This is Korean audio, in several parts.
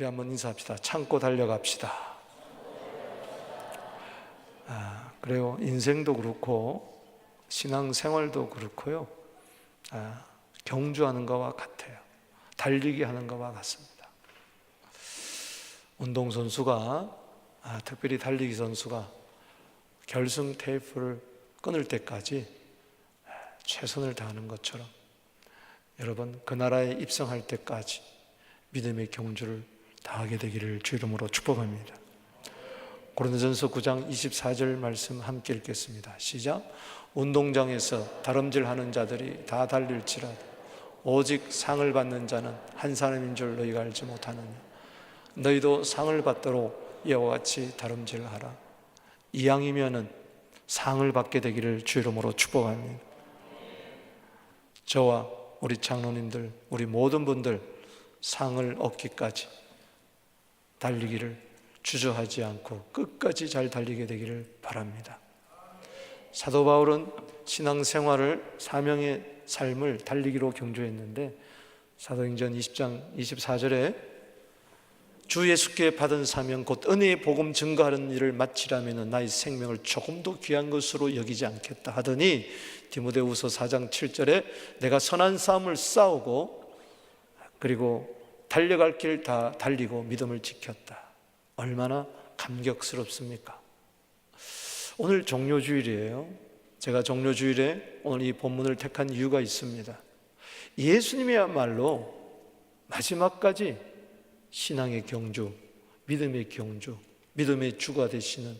우리 한번 인사합시다. 참고 달려갑시다. 그래요. 인생도 그렇고 신앙생활도 그렇고요. 경주하는 것과 같아요. 달리기 하는 것과 같습니다. 운동선수가, 특별히 달리기 선수가 결승 테이프를 끊을 때까지 최선을 다하는 것처럼 여러분, 그 나라에 입성할 때까지 믿음의 경주를 다하게 되기를 주 이름으로 축복합니다. 고린도전서 9장 24절 말씀 함께 읽겠습니다. 시작. 운동장에서 다름질하는 자들이 다 달릴지라도 오직 상을 받는 자는 한 사람인 줄 너희가 알지 못하느냐. 너희도 상을 받도록 이와 같이 다름질하라. 이왕이면은 상을 받게 되기를 주 이름으로 축복합니다. 저와 우리 장로님들, 우리 모든 분들 상을 얻기까지 달리기를 주저하지 않고 끝까지 잘 달리게 되기를 바랍니다. 사도 바울은 신앙생활을, 사명의 삶을 달리기로 경주했는데 사도행전 20장 24절에 주 예수께 받은 사명 곧 은혜의 복음 증거하는 일을 마치려면 나의 생명을 조금도 귀한 것으로 여기지 않겠다 하더니 디모데후서 4장 7절에 내가 선한 싸움을 싸우고 그리고 달려갈 길 다 달리고 믿음을 지켰다. 얼마나 감격스럽습니까? 오늘 종료주일이에요. 제가 종료주일에 오늘 이 본문을 택한 이유가 있습니다. 예수님이야말로 마지막까지 신앙의 경주, 믿음의 경주, 믿음의 주가 되시는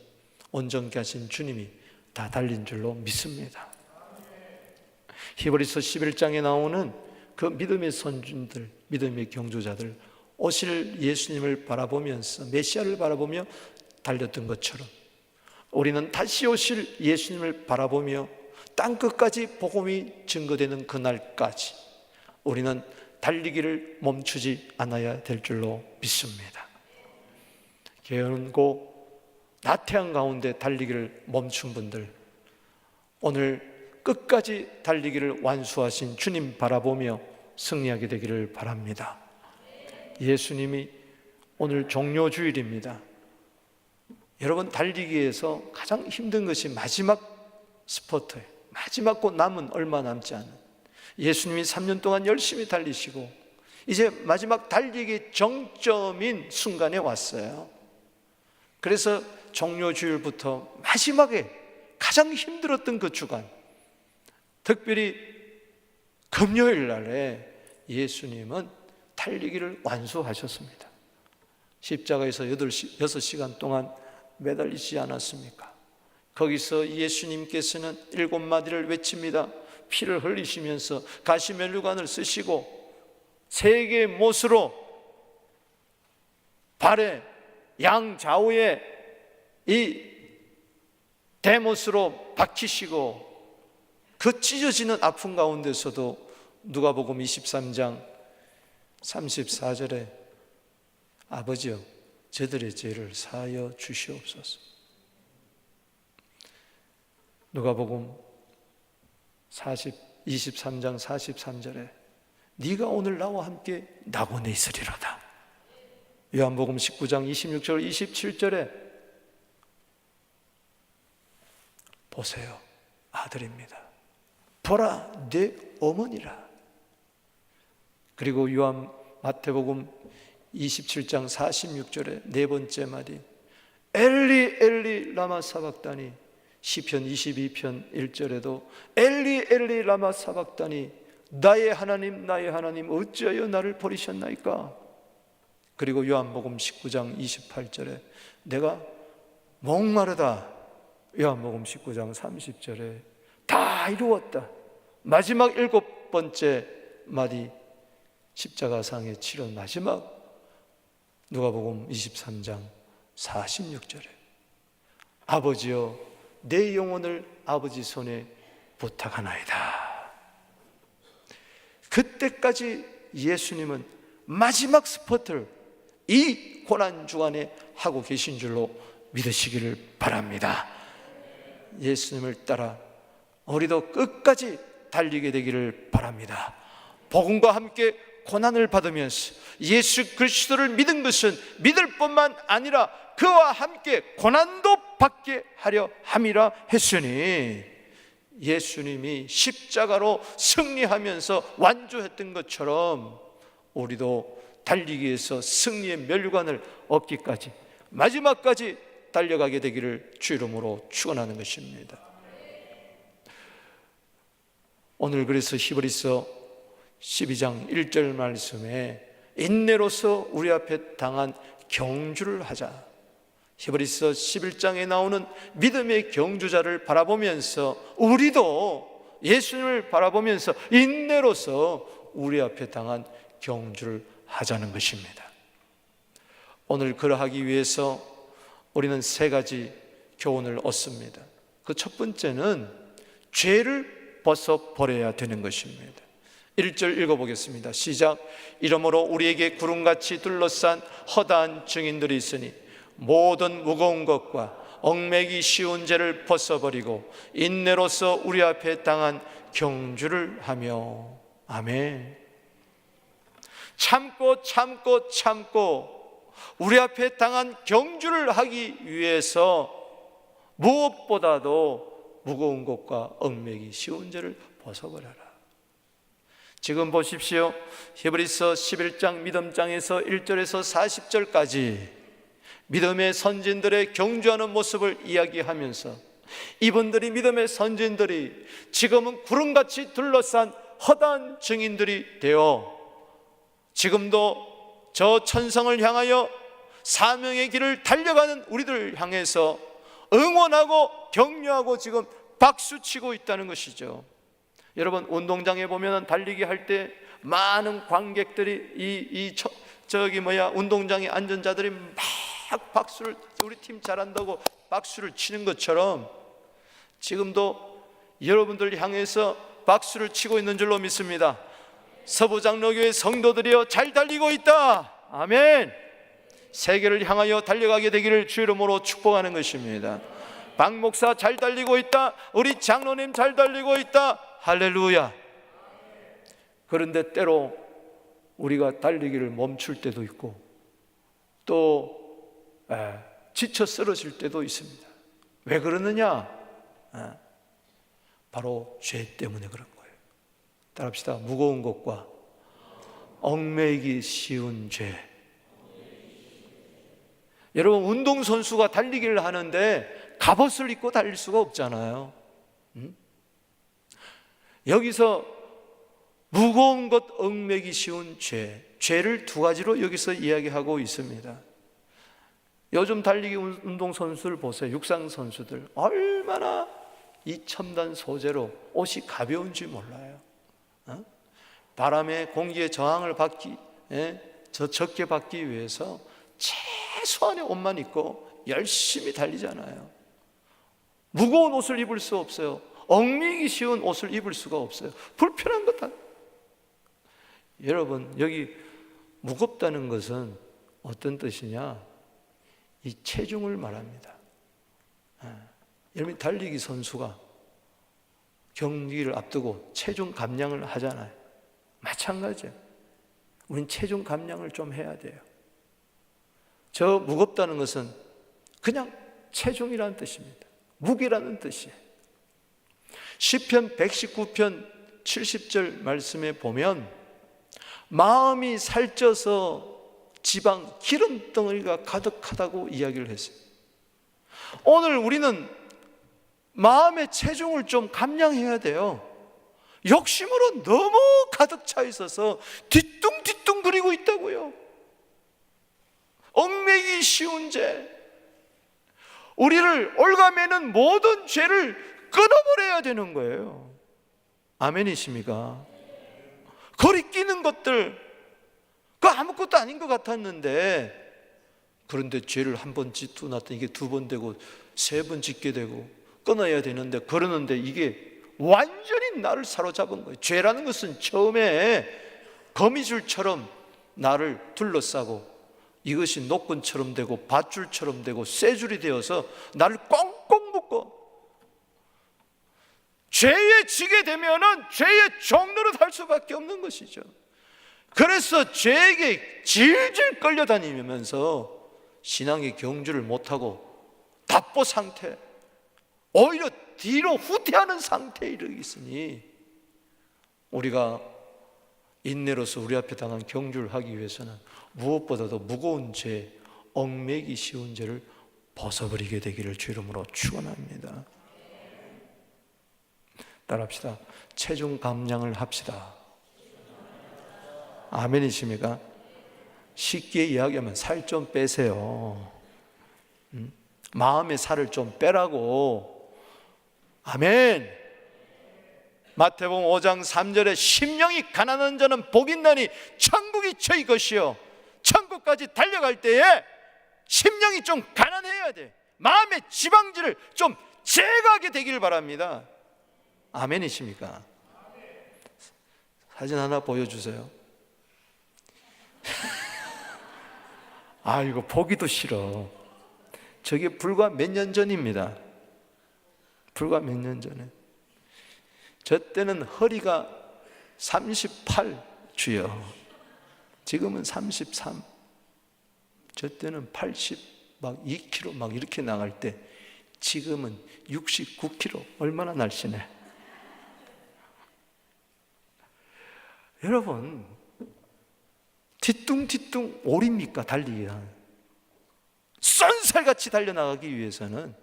온전케 하신 주님이 다 달린 줄로 믿습니다. 히브리서 11장에 나오는 그 믿음의 선준들, 믿음의 경주자들, 오실 예수님을 바라보면서 메시아를 바라보며 달렸던 것처럼 우리는 다시 오실 예수님을 바라보며 땅끝까지 복음이 증거되는 그날까지 우리는 달리기를 멈추지 않아야 될 줄로 믿습니다. 게으르고 나태한 가운데 달리기를 멈춘 분들, 오늘 끝까지 달리기를 완수하신 주님 바라보며 승리하게 되기를 바랍니다. 예수님이 오늘 종료주일입니다. 여러분, 달리기에서 가장 힘든 것이 마지막 스퍼트예요. 마지막 곧 남은 얼마 남지 않은, 예수님이 3년 동안 열심히 달리시고 이제 마지막 달리기 정점인 순간에 왔어요. 그래서 종료주일부터 마지막에 가장 힘들었던 그 주간, 특별히 금요일 날에 예수님은 달리기를 완수하셨습니다. 십자가에서 6시간 동안 매달리지 않았습니까? 거기서 예수님께서는 7마디를 외칩니다. 피를 흘리시면서 가시면류관을 쓰시고 3개의 못으로 발에 양좌우에 이 대못으로 박히시고 그 찢어지는 아픔 가운데서도 누가복음 23장 34절에 아버지여 저들의 죄를 사하여 주시옵소서. 누가복음 23장 43절에 네가 오늘 나와 함께 낙원에 있으리로다. 요한복음 19장 26절 27절에 보세요, 아들입니다. 보라 내 어머니라. 그리고 마태복음 27장 46절에 네 번째 말이 엘리 엘리 라마 사박다니, 시편 22편 1절에도 엘리 엘리 라마 사박다니 나의 하나님 나의 하나님 어찌하여 나를 버리셨나이까. 그리고 요한복음 19장 28절에 내가 목마르다. 요한복음 19장 30절에 다 이루었다. 마지막 7번째 말이 십자가상의 치료 마지막 누가복음 23장 46절에 아버지여 내 영혼을 아버지 손에 부탁하나이다. 그때까지 예수님은 마지막 스퍼트를 이 고난주간에 하고 계신 줄로 믿으시기를 바랍니다. 예수님을 따라 우리도 끝까지 달리게 되기를 바랍니다. 복음과 함께 고난을 받으면서 예수 그리스도를 믿은 것은 믿을 뿐만 아니라 그와 함께 고난도 받게 하려 함이라 했으니, 예수님이 십자가로 승리하면서 완주했던 것처럼 우리도 달리기 위해서 승리의 멸관을 얻기까지 마지막까지 달려가게 되기를 주 이름으로 축원하는 것입니다. 오늘 그래서 히브리서 12장 1절 말씀에 인내로서 우리 앞에 당한 경주를 하자, 히브리서 11장에 나오는 믿음의 경주자를 바라보면서 우리도 예수님을 바라보면서 인내로서 우리 앞에 당한 경주를 하자는 것입니다. 오늘 그러하기 위해서 우리는 세 가지 교훈을 얻습니다. 그 첫 번째는 죄를 벗어버려야 되는 것입니다. 1절 읽어보겠습니다. 시작. 이러므로 우리에게 구름같이 둘러싼 허다한 증인들이 있으니 모든 무거운 것과 얽매기 쉬운 죄를 벗어버리고 인내로서 우리 앞에 당한 경주를 하며. 아멘. 참고 우리 앞에 당한 경주를 하기 위해서 무엇보다도 무거운 것과 얽매기 쉬운 죄를 벗어버려라. 지금 보십시오. 히브리서 11장 믿음장에서 1절에서 40절까지 믿음의 선진들의 경주하는 모습을 이야기하면서 이분들이, 믿음의 선진들이 지금은 구름같이 둘러싼 허다한 증인들이 되어 지금도 저 천성을 향하여 사명의 길을 달려가는 우리들을 향해서 응원하고 격려하고 지금 박수치고 있다는 것이죠. 여러분, 운동장에 보면 달리기 할 때 많은 관객들이 운동장에 앉은 자들이 막 박수를, 우리 팀 잘한다고 박수를 치는 것처럼 지금도 여러분들 향해서 박수를 치고 있는 줄로 믿습니다. 서부장로교회 성도들이여 잘 달리고 있다. 아멘. 세계를 향하여 달려가게 되기를 주 이름으로 축복하는 것입니다. 박 목사 잘 달리고 있다. 우리 장로님 잘 달리고 있다. 할렐루야. 그런데 때로 우리가 달리기를 멈출 때도 있고 또 지쳐 쓰러질 때도 있습니다. 왜 그러느냐? 바로 죄 때문에 그런 거예요. 따라합시다. 무거운 것과 얽매이기 쉬운 죄. 여러분, 운동선수가 달리기를 하는데 갑옷을 입고 달릴 수가 없잖아요. 여기서 무거운 것, 얽매기 쉬운 죄, 죄를 두 가지로 여기서 이야기하고 있습니다. 요즘 달리기 운동선수를 보세요. 육상선수들 얼마나 이 첨단 소재로 옷이 가벼운지 몰라요. 바람에 공기에 저항을 적게 받기 위해서 최소한의 옷만 입고 열심히 달리잖아요. 무거운 옷을 입을 수 없어요. 얽매이기 쉬운 옷을 입을 수가 없어요. 불편한 거다. 여러분, 여기 무겁다는 것은 어떤 뜻이냐? 이 체중을 말합니다. 여러분, 달리기 선수가 경기를 앞두고 체중 감량을 하잖아요. 마찬가지예요. 우린 체중 감량을 좀 해야 돼요. 저 무겁다는 것은 그냥 체중이라는 뜻입니다. 무게라는 뜻이에요. 시편 119편 70절 말씀에 보면 마음이 살쪄서 지방 기름덩어리가 가득하다고 이야기를 했어요. 오늘 우리는 마음의 체중을 좀 감량해야 돼요. 욕심으로 너무 가득 차 있어서 뒤뚱뒤뚱거리고 있다고요. 얽매이기 쉬운 죄, 우리를 올가매는 모든 죄를 끊어버려야 되는 거예요. 아멘이십니까? 거리끼는 것들, 그 아무것도 아닌 것 같았는데, 그런데 죄를 한 번 짓고 났더니 이게 두 번 되고 세 번 짓게 되고 끊어야 되는데, 그러는데 이게 완전히 나를 사로잡은 거예요. 죄라는 것은 처음에 거미줄처럼 나를 둘러싸고 이것이 노끈처럼 되고 밧줄처럼 되고 쇠줄이 되어서 나를 꽁꽁 묶어 죄에 지게 되면은 죄의 종노릇 할 수밖에 없는 것이죠. 그래서 죄에게 질질 끌려다니면서 신앙의 경주를 못하고 답보 상태, 오히려 뒤로 후퇴하는 상태에 이르겠으니 우리가 인내로서 우리 앞에 당한 경주를 하기 위해서는 무엇보다도 무거운 죄, 얽매기 쉬운 죄를 벗어버리게 되기를 주 이름으로 축원합니다. 따라합시다. 체중 감량을 합시다. 아멘이십니까? 쉽게 이야기하면 살 좀 빼세요. 마음의 살을 좀 빼라고. 아멘. 마태복음 5장 3절에 심령이 가난한 자는 복이 있나니 천국이 저희 것이요. 천국까지 달려갈 때에 심령이 좀 가난해야 돼. 마음의 지방질을 좀 제거하게 되기를 바랍니다. 아멘이십니까? 사진 하나 보여주세요. 아, 이거 보기도 싫어. 저게 불과 몇 년 전입니다. 불과 몇 년 전에. 저 때는 허리가 38 주요. 지금은 33. 저 때는 80 막 2kg 막 이렇게 나갈 때 지금은 69kg. 얼마나 날씬해. 여러분, 뒤뚱뒤뚱 오립니까? 달리기가. 쏜살같이 달려나가기 위해서는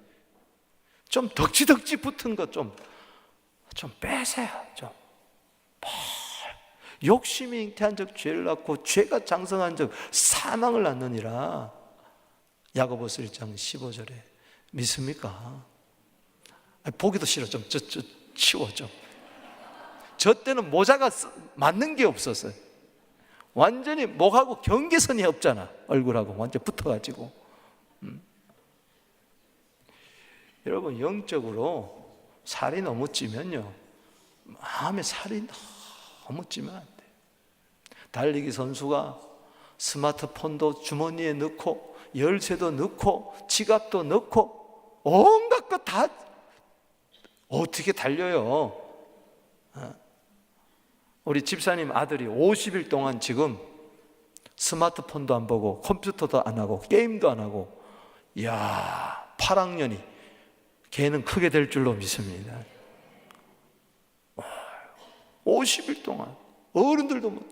좀 덕지덕지 붙은 것 좀 빼세요. 좀 욕심이 잉태한 적 죄를 낳고 죄가 장성한 적 사망을 낳느니라. 야고보서 1장 15절에 믿습니까? 보기도 싫어. 좀 치워 좀. 저 때는 모자가 맞는 게 없었어요. 완전히 목하고 경계선이 없잖아. 얼굴하고 완전 붙어가지고. 여러분, 영적으로 살이 너무 찌면요, 마음에 살이 너무 찌면 안 돼. 달리기 선수가 스마트폰도 주머니에 넣고 열쇠도 넣고 지갑도 넣고 온갖 것 다 어떻게 달려요? 우리 집사님 아들이 50일 동안 지금 스마트폰도 안 보고 컴퓨터도 안 하고 게임도 안 하고, 이야, 8학년이 걔는 크게 될 줄로 믿습니다. 50일 동안 어른들도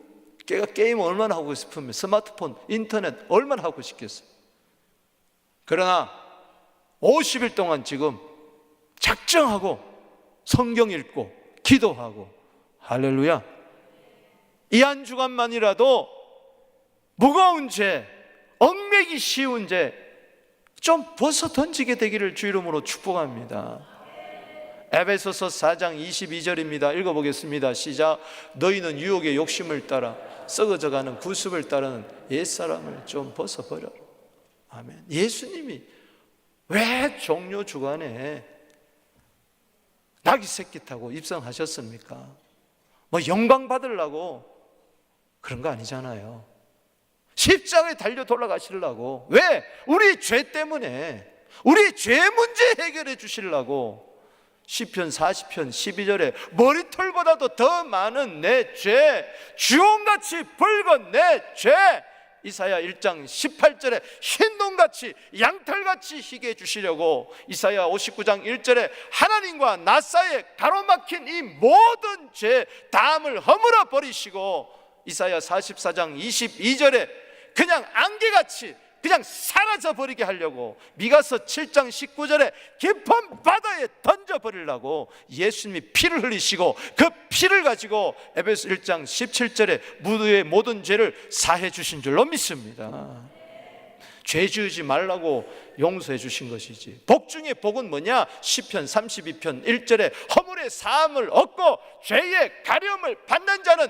걔가 게임 얼마나 하고 싶으면 스마트폰, 인터넷 얼마나 하고 싶겠어요. 그러나 50일 동안 지금 작정하고 성경 읽고 기도하고, 할렐루야. 이 한 주간만이라도 무거운 죄, 얽매기 쉬운 죄 좀 벗어 던지게 되기를 주 이름으로 축복합니다. 에베소서 4장 22절입니다. 읽어보겠습니다. 시작. 너희는 유혹의 욕심을 따라 썩어져가는 구습을 따르는 옛사람을 좀 벗어버려라. 아멘. 예수님이 왜 종료 주간에 나귀 새끼 타고 입성하셨습니까? 뭐 영광 받으려고 그런 거 아니잖아요. 십자가에 달려 돌아가시려고. 왜? 우리 죄 때문에, 우리 죄 문제 해결해 주시려고. 시편 40편 12절에 머리털보다도 더 많은 내 죄, 주홍같이 붉은 내 죄, 이사야 1장 18절에 흰동같이 양털같이 희게 해주시려고, 이사야 59장 1절에 하나님과 나 사이에 가로막힌 이 모든 죄 담을 허물어 버리시고, 이사야 44장 22절에 그냥 안개같이 그냥 사라져 버리게 하려고, 미가서 7장 19절에 깊은 바다에 던져버리려고 예수님이 피를 흘리시고, 그 피를 가지고 에베소 1장 17절에 무드의 모든 죄를 사해 주신 줄로 믿습니다. 죄 지으지 말라고 용서해 주신 것이지. 복 중에 복은 뭐냐? 시편 32편 1절에 허물의 사함을 얻고 죄의 가려움을 받는 자는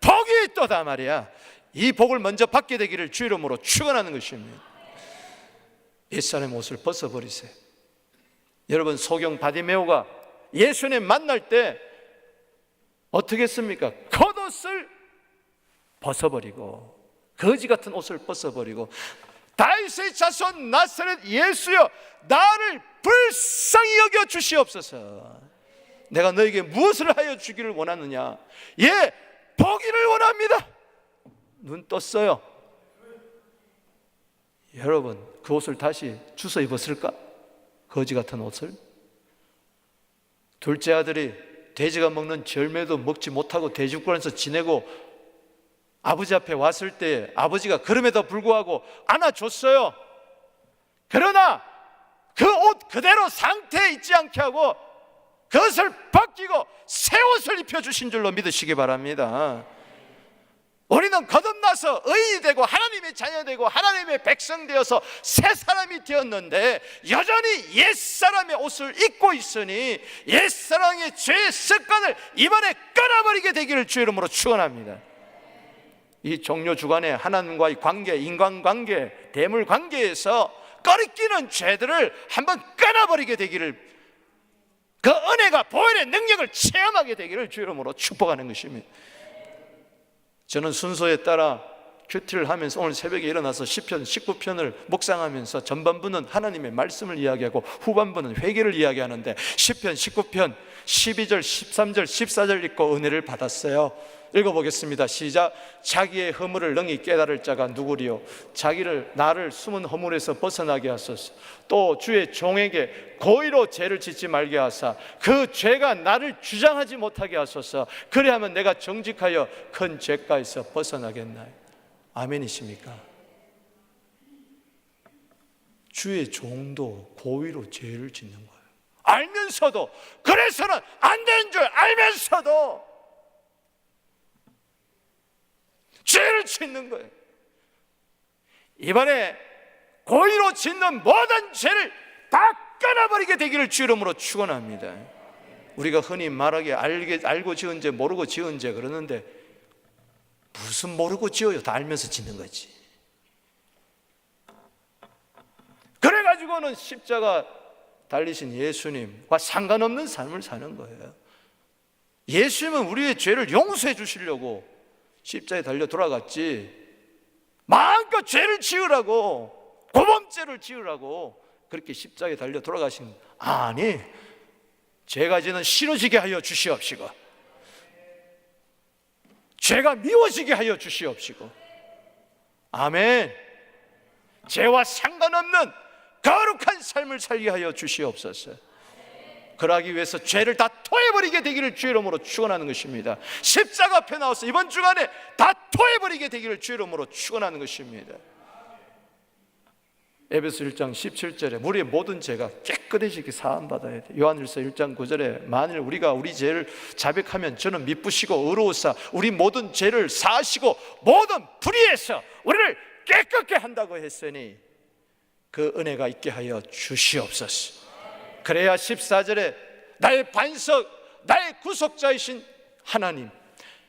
복이 있도다 말이야. 이 복을 먼저 받게 되기를 주 이름으로 축원하는 것입니다. 옛사람의 옷을 벗어버리세요. 여러분, 소경 바디메오가 예수님 만날 때 어떻게 했습니까? 겉옷을 벗어버리고 거지 같은 옷을 벗어버리고, 다윗의 자손 나사렛 예수여, 나를 불쌍히 여겨 주시옵소서. 내가 너에게 무엇을 하여 주기를 원하느냐? 예, 보기를 원합니다. 눈 떴어요. 여러분, 그 옷을 다시 주워 입었을까? 거지 같은 옷을. 둘째 아들이 돼지가 먹는 절매도 먹지 못하고 돼지국간에서 지내고 아버지 앞에 왔을 때 아버지가 그럼에도 불구하고 안아줬어요. 그러나 그 옷 그대로 상태에 있지 않게 하고 그것을 벗기고 새 옷을 입혀주신 줄로 믿으시기 바랍니다. 우리는 거듭나서 의인이 되고 하나님의 자녀 되고 하나님의 백성 되어서 새 사람이 되었는데 여전히 옛사람의 옷을 입고 있으니 옛사람의 죄의 습관을 이번에 끊어버리게 되기를 주의 이름으로 축원합니다. 이 종료 주간에 하나님과의 관계, 인간관계, 대물관계에서 꺼리끼는 죄들을 한번 끊어버리게 되기를, 그 은혜가 보혈의 능력을 체험하게 되기를 주의 이름으로 축복하는 것입니다. 저는 순서에 따라 큐티를 하면서 오늘 새벽에 일어나서 시편 19편을 묵상하면서 전반부는 하나님의 말씀을 이야기하고 후반부는 회개를 이야기하는데 시편 19편 12절, 13절, 14절 읽고 은혜를 받았어요. 읽어보겠습니다. 시작. 자기의 허물을 능히 깨달을 자가 누구리요? 나를 숨은 허물에서 벗어나게 하소서. 또 주의 종에게 고의로 죄를 짓지 말게 하사 그 죄가 나를 주장하지 못하게 하소서. 그리하면 내가 정직하여 큰 죄가에서 벗어나겠나요? 아멘이십니까? 주의 종도 고의로 죄를 짓는 거예요. 알면서도, 그래서는 안 되는 줄 알면서도 죄를 짓는 거예요. 이번에 고의로 짓는 모든 죄를 다 끊어버리게 되기를 주 이름으로 축원합니다. 우리가 흔히 말하기에 알고 지은 죄, 모르고 지은 죄 그러는데 무슨 모르고 지어요? 다 알면서 짓는 거지. 그래가지고는 십자가 달리신 예수님과 상관없는 삶을 사는 거예요. 예수님은 우리의 죄를 용서해 주시려고 십자가에 달려 돌아갔지, 마음껏 죄를 지으라고, 고범죄를 지으라고 그렇게 십자가에 달려 돌아가신, 아니, 죄가 지는 싫어지게 하여 주시옵시고 죄가 미워지게 하여 주시옵시고, 아멘. 죄와 상관없는 거룩한 삶을 살게 하여 주시옵소서. 그러기 위해서 죄를 다 토해버리게 되기를 주의 이름으로 축원하는 것입니다. 십자가 앞에 나와서 이번 주간에 다 토해버리게 되기를 주의 이름으로 축원하는 것입니다. 에베소 1장 17절에 우리의 모든 죄가 깨끗해지게 사함받아야 돼. 요한일서 1장 9절에 만일 우리가 우리 죄를 자백하면 저는 미쁘시고 의로우사 우리 모든 죄를 사하시고 모든 불의에서 우리를 깨끗게 한다고 했으니 그 은혜가 있게 하여 주시옵소서. 그래야 14절에 나의 반석, 나의 구속자이신 하나님,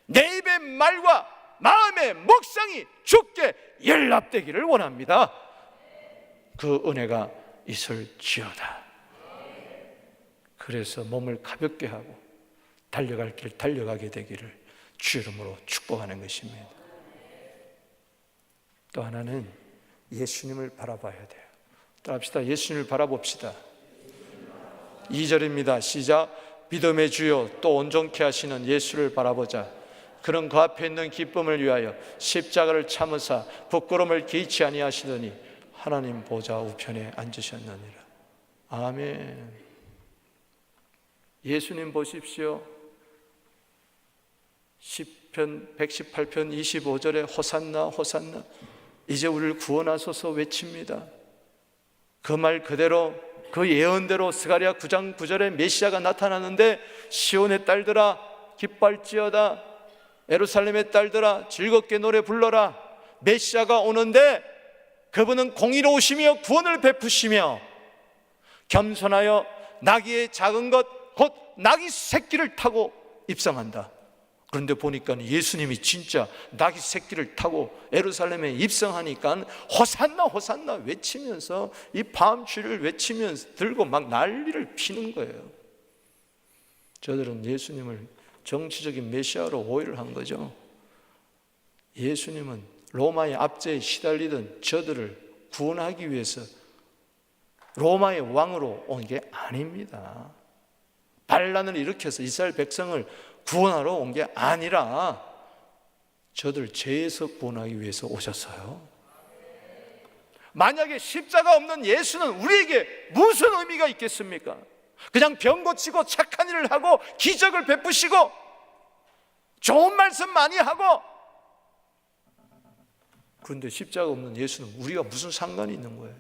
내 입의 말과 마음의 묵상이 주께 연락되기를 원합니다. 그 은혜가 있을지어다. 그래서 몸을 가볍게 하고 달려갈 길 달려가게 되기를 주 이름으로 축복하는 것입니다. 또 하나는 예수님을 바라봐야 돼요. 따라합시다. 예수님을 바라봅시다. 2절입니다. 시작. 믿음의 주요 또 온전케 하시는 예수를 바라보자. 그는 그 앞에 있는 기쁨을 위하여 십자가를 참으사 부끄러움을 개의치 아니하시더니 하나님 보좌 우편에 앉으셨느니라. 아멘. 예수님 보십시오. 시편 118편 25절에 호산나 호산나 이제 우리를 구원하소서 외칩니다. 그 말 그대로, 그 예언대로 스가랴 9장 9절에 메시아가 나타나는데 시온의 딸들아 기뻐할지어다, 예루살렘의 딸들아 즐겁게 노래 불러라. 메시아가 오는데 그분은 공의로우시며 구원을 베푸시며 겸손하여 나귀의 작은 것 곧 나귀 새끼를 타고 입성한다. 그런데 보니까 예수님이 진짜 나귀 새끼를 타고 예루살렘에 입성하니까 호산나 호산나 외치면서 이 밤추를 외치면서 들고 막 난리를 피는 거예요. 저들은 예수님을 정치적인 메시아로 오해를 한 거죠. 예수님은 로마의 압제에 시달리던 저들을 구원하기 위해서 로마의 왕으로 온 게 아닙니다. 반란을 일으켜서 이스라엘 백성을 구원하러 온 게 아니라 저들 죄에서 구원하기 위해서 오셨어요. 만약에 십자가 없는 예수는 우리에게 무슨 의미가 있겠습니까? 그냥 병 고치고 착한 일을 하고 기적을 베푸시고 좋은 말씀 많이 하고, 그런데 십자가 없는 예수는 우리가 무슨 상관이 있는 거예요?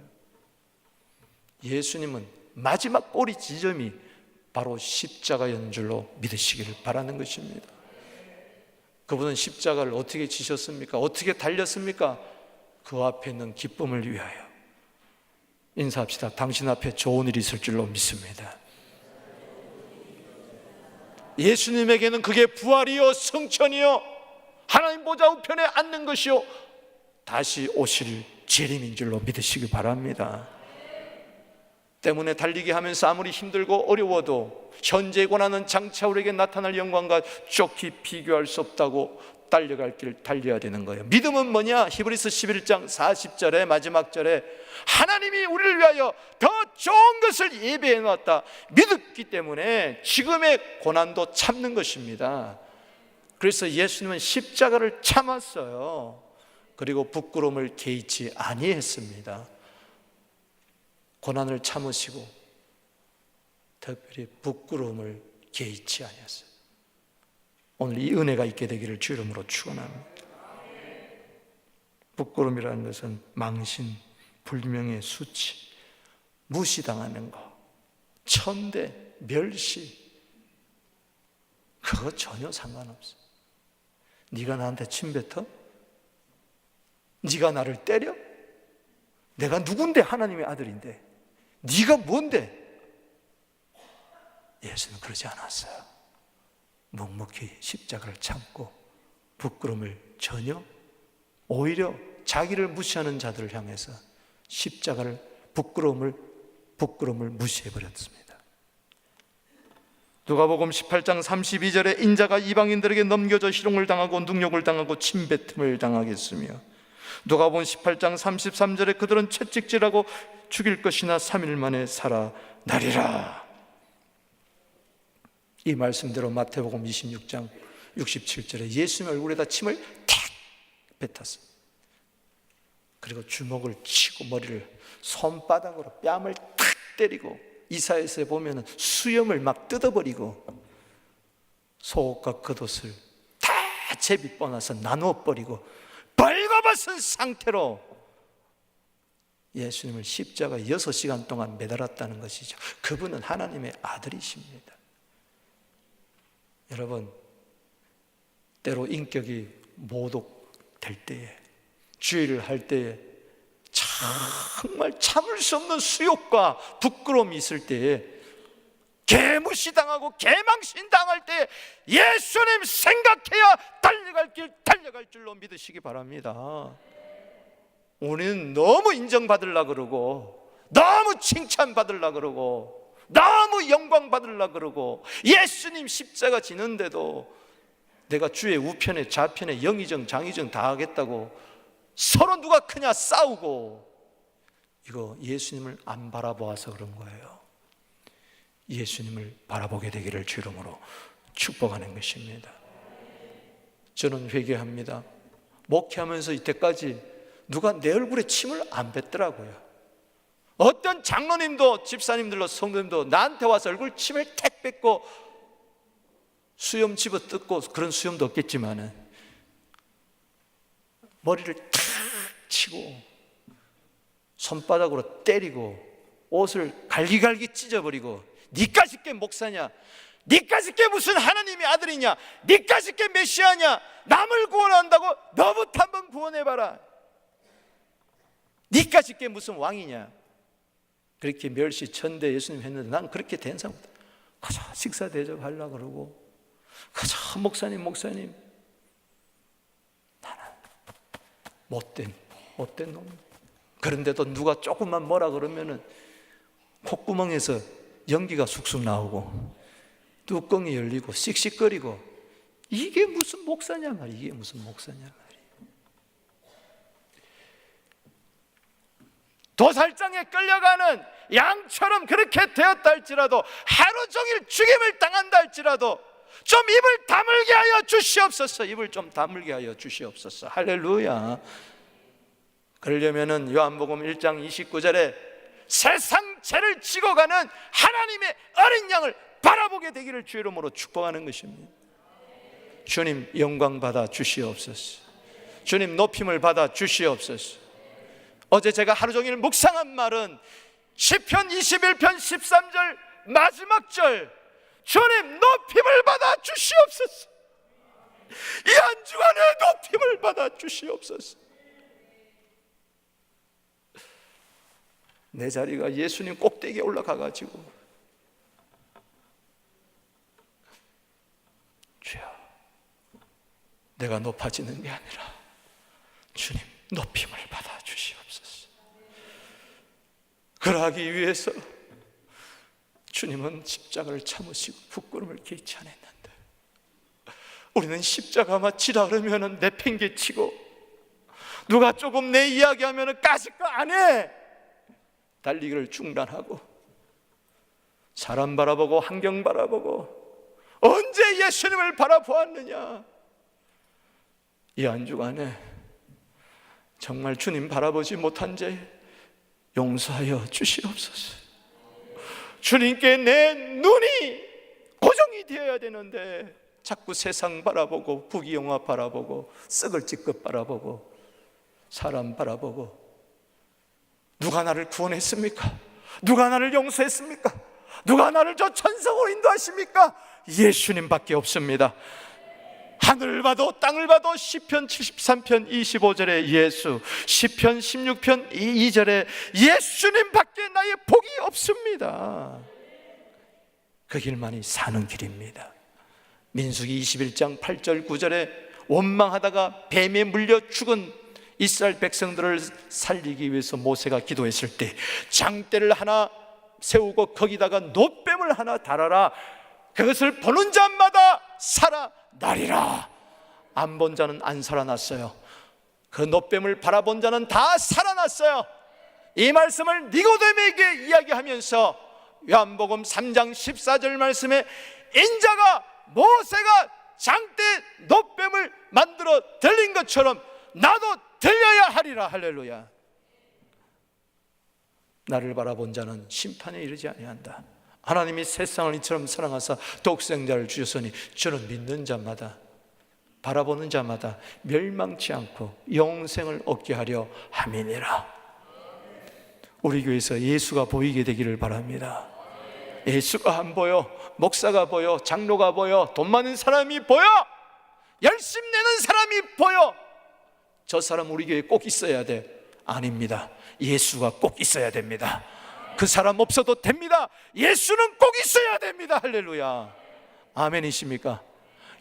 예수님은 마지막 꼬리 지점이 바로 십자가인 줄로 믿으시기를 바라는 것입니다. 그분은 십자가를 어떻게 지셨습니까? 어떻게 달렸습니까? 그 앞에 있는 기쁨을 위하여. 인사합시다. 당신 앞에 좋은 일이 있을 줄로 믿습니다. 예수님에게는 그게 부활이요 승천이요 하나님 보좌 우편에 앉는 것이요 다시 오실 재림인 줄로 믿으시기 바랍니다. 때문에 달리기 하면서 아무리 힘들고 어려워도 현재 권하는 장차 우리에게 나타날 영광과 쫓기 비교할 수 없다고 달려갈 길 달려야 되는 거예요. 믿음은 뭐냐? 히브리서 11장 40절에 마지막 절에 하나님이 우리를 위하여 더 좋은 것을 예비해 놓았다. 믿었기 때문에 지금의 고난도 참는 것입니다. 그래서 예수님은 십자가를 참았어요. 그리고 부끄러움을 개의치 아니했습니다. 고난을 참으시고 특별히 부끄러움을 개의치 아니했어요. 오늘 이 은혜가 있게 되기를 주 이름으로 축원합니다. 부끄러움이라는 것은 망신, 불명예, 수치, 무시당하는 거, 천대, 멸시, 그거 전혀 상관없어. 네가 나한테 침뱉어? 네가 나를 때려? 내가 누군데? 하나님의 아들인데 네가 뭔데? 예수는 그러지 않았어요. 묵묵히 십자가를 참고 부끄러움을 전혀, 오히려 자기를 무시하는 자들을 향해서 십자가를 부끄러움을 무시해버렸습니다. 누가복음 18장 32절에 인자가 이방인들에게 넘겨져 희롱을 당하고 능욕을 당하고 침뱉음을 당하겠으며, 누가복음 18장 33절에 그들은 채찍질하고 죽일 것이나 3일 만에 살아나리라. 이 말씀대로 마태복음 26장 67절에 예수님의 얼굴에다 침을 탁 뱉었어요. 그리고 주먹을 치고 머리를 손바닥으로 뺨을 탁 때리고, 이사야서에 보면 수염을 막 뜯어버리고 속옷과 겉옷을 다 제비 뻗어서 나누어 버리고 벌거벗은 상태로 예수님을 십자가 6시간 동안 매달았다는 것이죠. 그분은 하나님의 아들이십니다. 여러분, 때로 인격이 모독될 때에, 주의를 할 때에 정말 참을 수 없는 수욕과 부끄러움이 있을 때에, 개무시당하고 개망신당할 때 예수님 생각해야 달려갈 줄로 믿으시기 바랍니다. 우리는 너무 인정받으려고 그러고, 너무 칭찬받으려고 그러고, 너무 영광 받으려고 그러고, 예수님 십자가 지는데도 내가 주의 우편에 좌편에 영의정 장의정 다 하겠다고 서로 누가 크냐 싸우고, 이거 예수님을 안 바라보아서 그런 거예요. 예수님을 바라보게 되기를 주 이름으로 축복하는 것입니다. 저는 회개합니다. 목회하면서 이때까지 누가 내 얼굴에 침을 안 뱉더라고요. 어떤 장로님도 집사님들도 성도님도 나한테 와서 얼굴 침을 탁 뱉고 수염 집어 뜯고, 그런 수염도 없겠지만은 머리를 탁 치고 손바닥으로 때리고 옷을 갈기갈기 찢어버리고, 니까짓 게 목사냐, 니까짓 게 무슨 하나님의 아들이냐, 니까짓 게 메시아냐, 남을 구원한다고 너부터 한번 구원해봐라, 니까짓 게 무슨 왕이냐, 그렇게 멸시 천대 예수님 했는데 난 그렇게 된 사람이다. 가자 식사 대접하려고 그러고, 가자 목사님 나는 못된 놈. 그런데도 누가 조금만 뭐라 그러면은 콧구멍에서 연기가 쑥쑥 나오고 뚜껑이 열리고 씩씩거리고, 이게 무슨 목사냐 말이야. 이게 무슨 목사냐 말이야. 도살장에 끌려가는 양처럼 그렇게 되었다 할지라도, 하루 종일 죽임을 당한다 할지라도, 좀 입을 다물게 하여 주시옵소서. 입을 좀 다물게 하여 주시옵소서. 할렐루야. 그러려면은 요한복음 1장 29절에 세상 죄를 지고 가는 하나님의 어린 양을 바라보게 되기를 주의 이름으로 축복하는 것입니다. 주님 영광 받아 주시옵소서. 주님 높임을 받아 주시옵소서. 어제 제가 하루 종일 묵상한 말은 시편 21편 13절 마지막 절, 주님 높임을 받아 주시옵소서. 이 한 주간에 높임을 받아 주시옵소서. 내 자리가 예수님 꼭대기에 올라가가지고 주여, 내가 높아지는 게 아니라 주님 높임을 받아 주시옵소서. 그러하기 위해서 주님은 십자가를 참으시고 부끄러움을 개치 않았는데, 우리는 십자가만 지라 그러면 내팽개치고 누가 조금 내 이야기하면 까짓 거 안 해. 달리기를 중단하고 사람 바라보고 환경 바라보고 언제 예수님을 바라보았느냐. 이 한 주간에 정말 주님 바라보지 못한 죄 용서하여 주시옵소서. 주님께 내 눈이 고정이 되어야 되는데 자꾸 세상 바라보고 부귀영화 바라보고 썩을 찌꺼 바라보고 사람 바라보고, 누가 나를 구원했습니까? 누가 나를 용서했습니까? 누가 나를 저 천성으로 인도하십니까? 예수님밖에 없습니다. 하늘을 봐도 땅을 봐도 시편 73편 25절에 예수, 시편 16편 2절에 예수님밖에 나의 복이 없습니다. 그 길만이 사는 길입니다. 민수기 21장 8절 9절에 원망하다가 뱀에 물려 죽은 이스라엘 백성들을 살리기 위해서 모세가 기도했을 때 장대를 하나 세우고 거기다가 놋뱀을 하나 달아라. 그것을 보는 자마다 살아나리라. 안 본 자는 안 살아났어요. 그 놋뱀을 바라본 자는 다 살아났어요. 이 말씀을 니고데모에게 이야기하면서 요한복음 3장 14절 말씀에 인자가 모세가 장대 놋뱀을 만들어 들린 것처럼 나도 들려야 하리라. 할렐루야. 나를 바라본 자는 심판에 이르지 아니한다. 하나님이 세상을 이처럼 사랑하사 독생자를 주셨으니 저는 믿는 자마다, 바라보는 자마다 멸망치 않고 영생을 얻게 하려 함이니라. 우리 교회에서 예수가 보이게 되기를 바랍니다. 예수가 안 보여, 목사가 보여, 장로가 보여, 돈 많은 사람이 보여, 열심 내는 사람이 보여, 저 사람 우리 교회에 꼭 있어야 돼. 아닙니다. 예수가 꼭 있어야 됩니다. 그 사람 없어도 됩니다. 예수는 꼭 있어야 됩니다. 할렐루야. 아멘이십니까?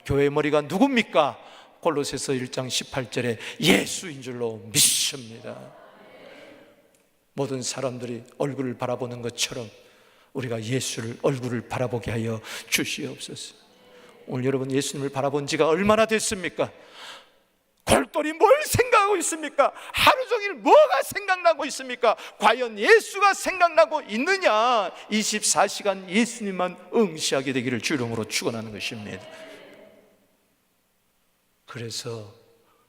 교회 머리가 누굽니까? 골로새서 1장 18절에 예수인 줄로 믿습니다. 모든 사람들이 얼굴을 바라보는 것처럼 우리가 예수를 얼굴을 바라보게 하여 주시옵소서. 오늘 여러분 예수님을 바라본 지가 얼마나 됐습니까? 골똘히 뭘 생각하고 있습니까? 하루 종일 뭐가 생각나고 있습니까? 과연 예수가 생각나고 있느냐? 24시간 예수님만 응시하게 되기를 주 이름으로 축원하는 것입니다. 그래서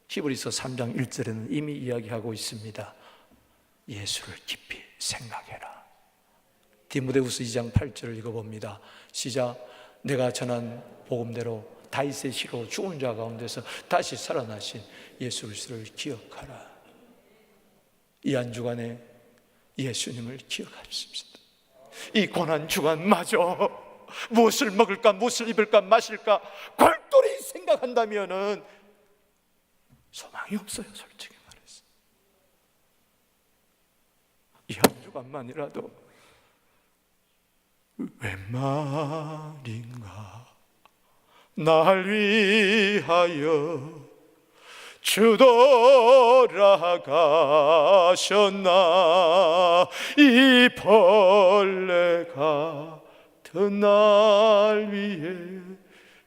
히브리서 3장 1절에는 이미 이야기하고 있습니다. 예수를 깊이 생각해라. 디모데후서 2장 8절을 읽어봅니다. 시작. 내가 전한 복음대로 다윗의 시로 죽은 자 가운데서 다시 살아나신 예수 그리스도를 기억하라. 이 한 주간에 예수님을 기억하십시다. 이 고난 주간마저 무엇을 먹을까, 무엇을 입을까, 마실까 골똘히 생각한다면은 소망이 없어요. 솔직히 말해서 이 한 주간만이라도 웬 말인가 날 위하여 주 돌아가셨나. 이 벌레 같은 날 위해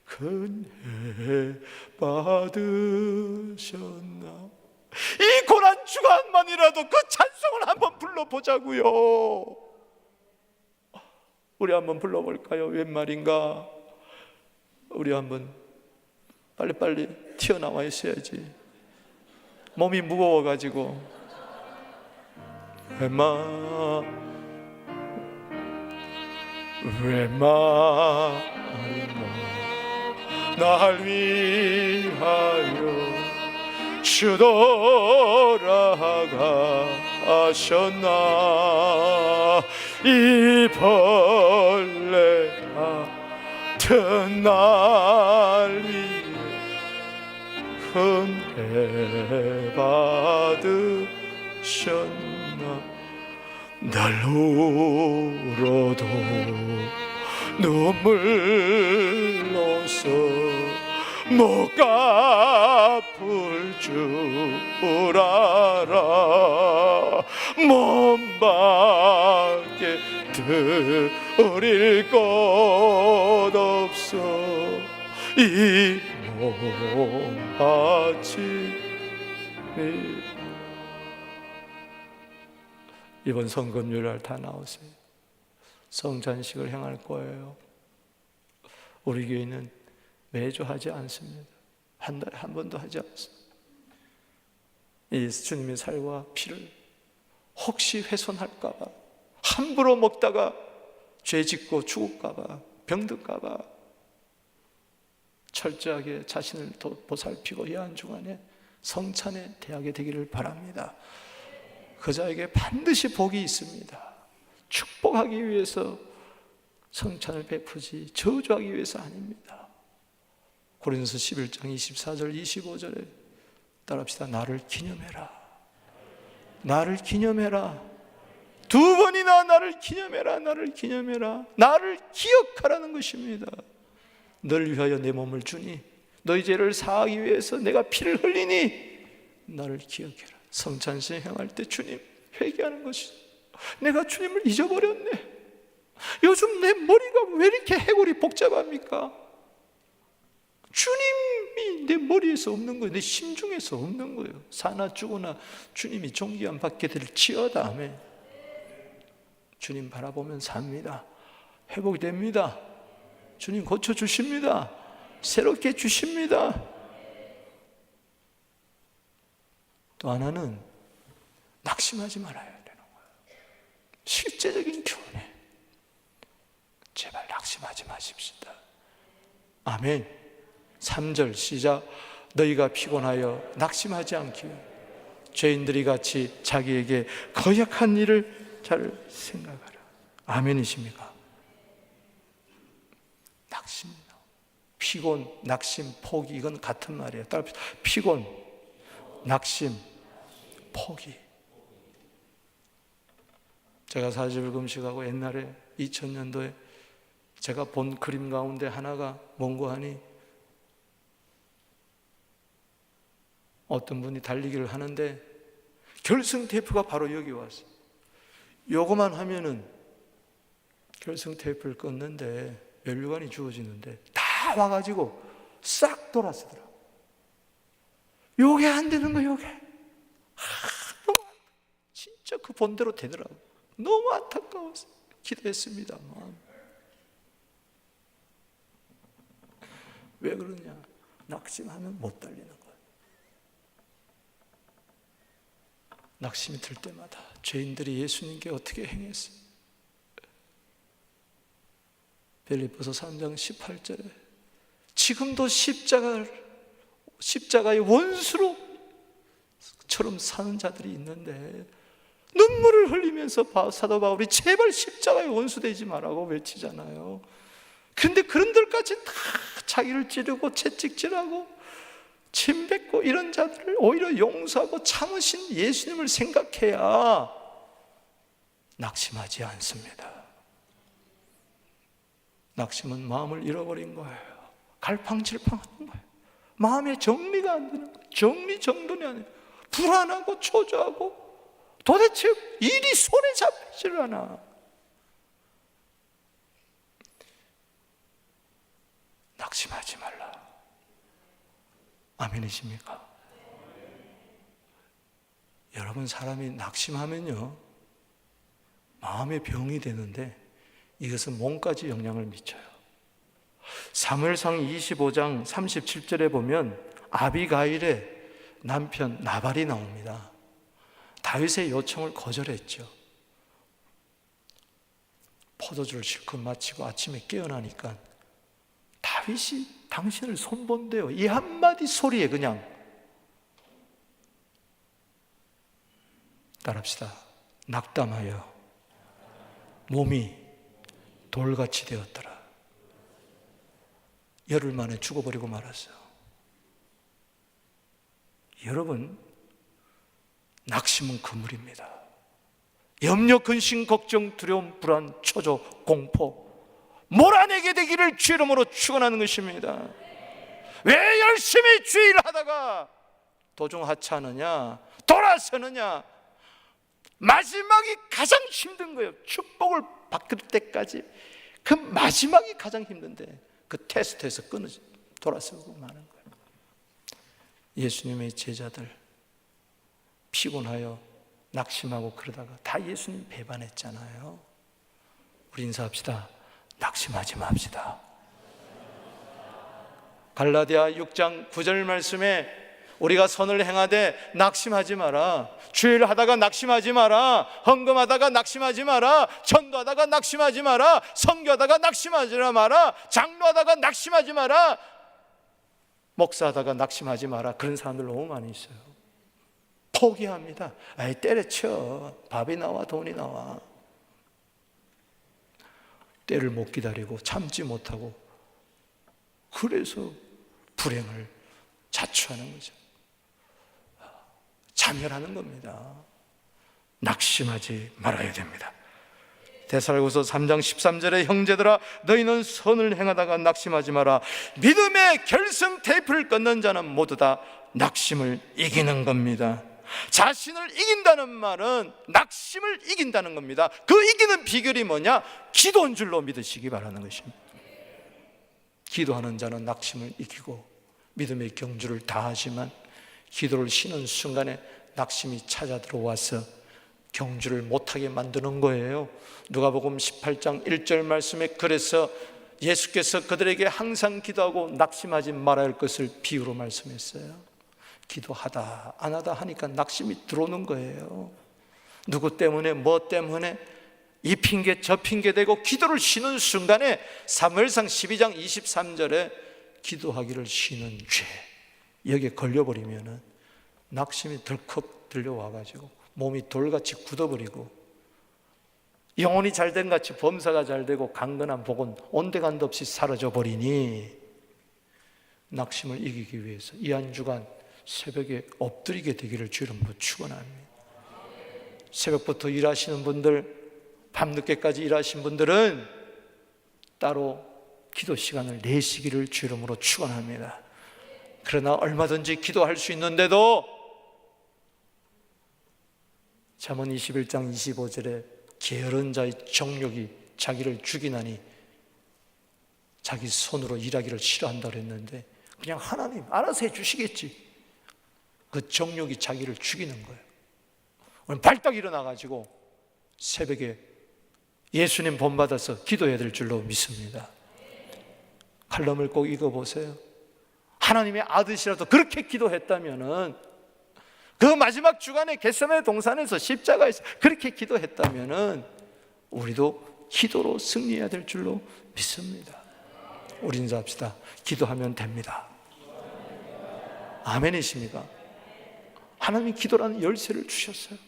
큰 해 받으셨나. 이 고난 주간만이라도 그 찬송을 한번 불러보자고요. 우리 한번 불러볼까요? 웬 말인가 우리 한번 빨리빨리 튀어나와 있어야지. 몸이 무거워가지고 날 위하여 주 돌아가셨나. 이 벌레 같은 날 위해 은혜 받으셨나. 날 울어도 눈물로서 못 갚을 줄 알아. 몸밖에 드릴 것 없어. 이 몸 바치니. 이번 성금요일 다 나오세요. 성찬식을 행할 거예요. 우리 교회는 매주 하지 않습니다. 한 달에 한 번도 하지 않습니다. 이 주님의 살과 피를 혹시 훼손할까 봐, 함부로 먹다가 죄 짓고 죽을까 봐, 병들까 봐 철저하게 자신을 보살피고 이 한주간에 성찬에 대하게 되기를 바랍니다. 그 자에게 반드시 복이 있습니다. 축복하기 위해서 성찬을 베푸지 저주하기 위해서 아닙니다. 고린도서 11장 24절 25절에 따라합시다. 나를 기념해라. 나를 기념해라. 두 번이나 나를 기념해라. 나를 기념해라. 나를 기억하라는 것입니다. 너를 위하여 내 몸을 주니 너희 죄를 사하기 위해서 내가 피를 흘리니 나를 기억해라. 성찬식 행할 때 주님 회개하는 것이, 내가 주님을 잊어버렸네. 요즘 내 머리가 왜 이렇게 해골이 복잡합니까? 주님이 내 머리에서 없는 거예요. 내 심중에서 없는 거예요. 사나 죽으나 주님이 존귀함 받게 될지어다. 아멘. 주님 바라보면 삽니다. 회복이 됩니다. 주님 고쳐주십니다. 새롭게 주십니다. 또 하나는 낙심하지 말아야 되는 거예요. 실제적인 교훈에 제발 낙심하지 마십시다. 아멘. 3절 시작. 너희가 피곤하여 낙심하지 않기 위해 죄인들이 같이 자기에게 거역한 일을 잘 생각하라. 아멘이십니까? 낙심, 피곤, 낙심, 포기, 이건 같은 말이에요. 따라합시다. 피곤, 낙심, 포기. 제가 40일 금식하고 옛날에 2000년도에 제가 본 그림 가운데 하나가 뭔고 하니, 어떤 분이 달리기를 하는데 결승 테이프가 바로 여기 왔어요. 요거만 하면은 결승 테이프를 끊는데 면류관이 주어지는데 다 와가지고 싹 돌아서더라고. 요게 안 되는 거예요. 요게 진짜 그 본대로 되더라고. 너무 안타까워서 기도했습니다. 왜 그러냐? 낙심하면 못 달리는 거예요. 낙심이 들 때마다 죄인들이 예수님께 어떻게 행했어요? 빌립보서 3장 18절에 지금도 십자가의 원수로 처럼 사는 자들이 있는데 눈물을 흘리면서 사도 바울이 제발 십자가의 원수 되지 말라고 외치잖아요. 그런데 그런들까지 다 자기를 찌르고 채찍질하고 침 뱉고 이런 자들을 오히려 용서하고 참으신 예수님을 생각해야 낙심하지 않습니다. 낙심은 마음을 잃어버린 거예요. 갈팡질팡하는 거예요. 마음의 정리가 안 되는 거예요. 정리정돈이 안 돼요. 불안하고 초조하고 도대체 일이 손에 잡히질 않아. 낙심하지 말라. 아멘이십니까? 여러분, 사람이 낙심하면요 마음의 병이 되는데 이것은 몸까지 영향을 미쳐요. 사무엘상 25장 37절에 보면 아비가일의 남편 나발이 나옵니다. 다윗의 요청을 거절했죠. 포도주를 실컷 마치고 아침에 깨어나니까 다윗이 당신을 손본대요. 이 한마디 소리에 그냥 따라합시다. 낙담하여 몸이 돌같이 되었더라. 열흘 만에 죽어버리고 말았어요. 여러분, 낙심은 그물입니다. 염려, 근심, 걱정, 두려움, 불안, 초조, 공포 몰아내게 되기를 주 이름으로 축원하는 것입니다. 왜 열심히 주의를 하다가 도중 하차하느냐, 돌아서느냐? 마지막이 가장 힘든 거예요. 축복을 받을 때까지 그 마지막이 가장 힘든데 그 테스트에서 끊어지 돌아서고 마는 거예요. 예수님의 제자들 피곤하여 낙심하고 그러다가 다 예수님 배반했잖아요. 우리 인사합시다. 낙심하지 맙시다. 갈라디아 6장 9절 말씀에 우리가 선을 행하되 낙심하지 마라. 주의를 하다가 낙심하지 마라. 헌금하다가 낙심하지 마라. 전도하다가 낙심하지 마라. 선교하다가 낙심하지 마라. 장로하다가 낙심하지 마라. 목사하다가 낙심하지 마라. 그런 사람들 너무 많이 있어요. 포기합니다. 아이, 때려쳐. 밥이 나와 돈이 나와. 때를 못 기다리고 참지 못하고 그래서 불행을 자초하는 거죠. 자멸하는 겁니다. 낙심하지 말아야 됩니다. 데살로니가서 3장 13절에 형제들아 너희는 선을 행하다가 낙심하지 마라. 믿음의 결승 테이프를 끊는 자는 모두 다 낙심을 이기는 겁니다. 자신을 이긴다는 말은 낙심을 이긴다는 겁니다. 그 이기는 비결이 뭐냐? 기도인 줄로 믿으시기 바라는 것입니다. 기도하는 자는 낙심을 이기고 믿음의 경주를 다하지만 기도를 쉬는 순간에 낙심이 찾아 들어와서 경주를 못하게 만드는 거예요. 누가복음 18장 1절 말씀에 그래서 예수께서 그들에게 항상 기도하고 낙심하지 말아야 할 것을 비유로 말씀했어요. 기도하다 안 하다 하니까 낙심이 들어오는 거예요. 누구 때문에 뭐 때문에 이 핑계 저 핑계 대고 기도를 쉬는 순간에 사무엘상 12장 23절에 기도하기를 쉬는 죄 여기에 걸려버리면 낙심이 덜컥 들려와가지고 몸이 돌같이 굳어버리고 영혼이 잘된 같이 범사가 잘되고 강건한 복은 온데간도 없이 사라져버리니 낙심을 이기기 위해서 이 한 주간 새벽에 엎드리게 되기를 주 이름으로 축원합니다. 새벽부터 일하시는 분들, 밤늦게까지 일하신 분들은 따로 기도 시간을 내시기를 주 이름으로 축원합니다. 그러나 얼마든지 기도할 수 있는데도 잠언 21장 25절에 게으른 자의 정욕이 자기를 죽이나니 자기 손으로 일하기를 싫어한다고 했는데 그냥 하나님 알아서 해주시겠지. 그 정욕이 자기를 죽이는 거예요. 오늘 발딱 일어나가지고 새벽에 예수님 본받아서 기도해야 될 줄로 믿습니다. 칼럼을 꼭 읽어보세요. 하나님의 아들이라도 그렇게 기도했다면은 그 마지막 주간에 겟세마네 동산에서 십자가에서 그렇게 기도했다면은 우리도 기도로 승리해야 될 줄로 믿습니다. 우리 인사합시다. 기도하면 됩니다. 아멘이십니까? 하나님이 기도라는 열쇠를 주셨어요.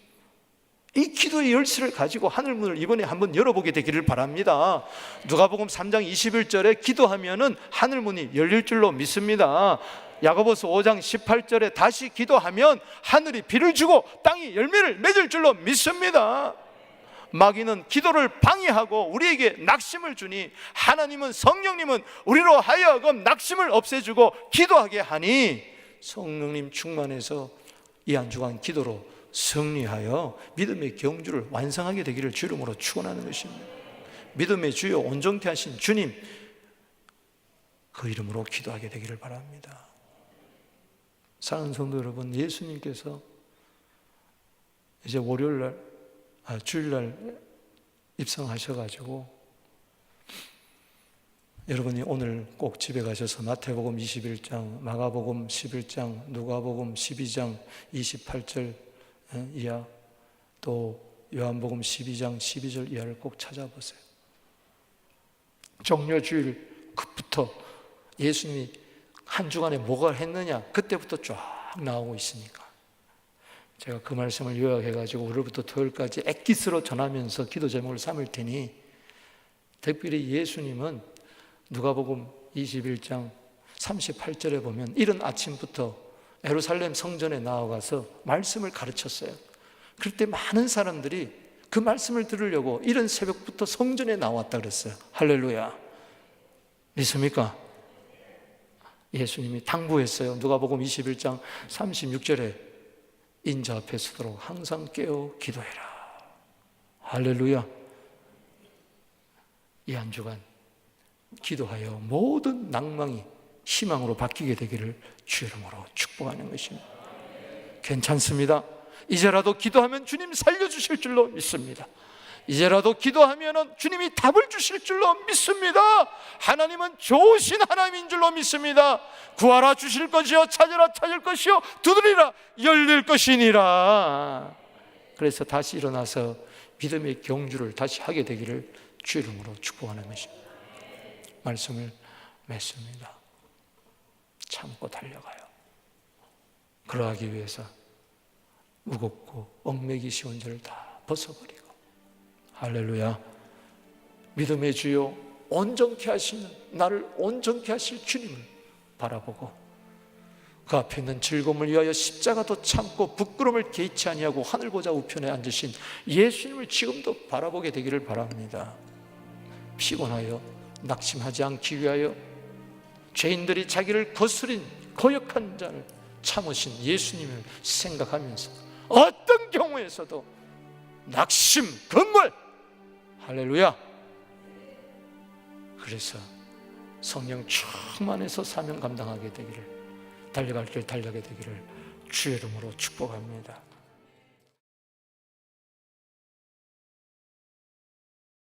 이 기도의 열쇠를 가지고 하늘문을 이번에 한번 열어보게 되기를 바랍니다. 누가복음 3장 21절에 기도하면은 하늘문이 열릴 줄로 믿습니다. 야고보서 5장 18절에 다시 기도하면 하늘이 비를 주고 땅이 열매를 맺을 줄로 믿습니다. 마귀는 기도를 방해하고 우리에게 낙심을 주니 하나님은 성령님은 우리로 하여금 낙심을 없애주고 기도하게 하니 성령님 충만해서 이 한 주간 기도로 승리하여 믿음의 경주를 완성하게 되기를 주 이름으로 축원하는 것입니다. 믿음의 주요 온전케 하신 주님 그 이름으로 기도하게 되기를 바랍니다. 사랑하는 성도 여러분, 예수님께서 이제 주일날 입성하셔가지고 여러분이 오늘 꼭 집에 가셔서 마태복음 21장, 마가복음 11장, 누가복음 12장 28절 이하, 또 요한복음 12장 12절 이하를 꼭 찾아보세요. 종려주일 끝부터 예수님이 한 주간에 뭐가 했느냐, 그때부터 쫙 나오고 있으니까 제가 그 말씀을 요약해가지고 오늘부터 토요일까지 엑기스로 전하면서 기도 제목을 삼을 테니, 특별히 예수님은 누가복음 21장 38절에 보면 이른 아침부터 예루살렘 성전에 나아가서 말씀을 가르쳤어요. 그럴 때 많은 사람들이 그 말씀을 들으려고 이른 새벽부터 성전에 나왔다 그랬어요. 할렐루야. 믿습니까? 예수님이 당부했어요. 누가복음 21장 36절에 인자 앞에 서도록 항상 깨어 기도해라. 할렐루야. 이 한 주간 기도하여 모든 낭망이 희망으로 바뀌게 되기를 주 이름으로 축복하는 것입니다. 괜찮습니다. 이제라도 기도하면 주님 살려주실 줄로 믿습니다. 이제라도 기도하면 주님이 답을 주실 줄로 믿습니다. 하나님은 좋으신 하나님인 줄로 믿습니다. 구하라 주실 것이요, 찾으라 찾을 것이요, 두드리라 열릴 것이니라. 그래서 다시 일어나서 믿음의 경주를 다시 하게 되기를 주 이름으로 축복하는 것입니다. 말씀을 맺습니다. 참고 달려가요. 그러하기 위해서 무겁고 얽매기 쉬운 죄를 다 벗어버리고, 할렐루야, 믿음의 주요 온전케 하시는, 나를 온전케 하실 주님을 바라보고 그 앞에 있는 즐거움을 위하여 십자가도 참고 부끄러움을 개의치 아니하고 하늘 보좌 우편에 앉으신 예수님을 지금도 바라보게 되기를 바랍니다. 피곤하여 낙심하지 않기 위하여 죄인들이 자기를 거스린 거역한 자를 참으신 예수님을 생각하면서 어떤 경우에서도 낙심, 금물, 할렐루야. 그래서 성령 충만해서 사명 감당하게 되기를, 달려갈 길 달려가게 되기를 주의 이름으로 축복합니다.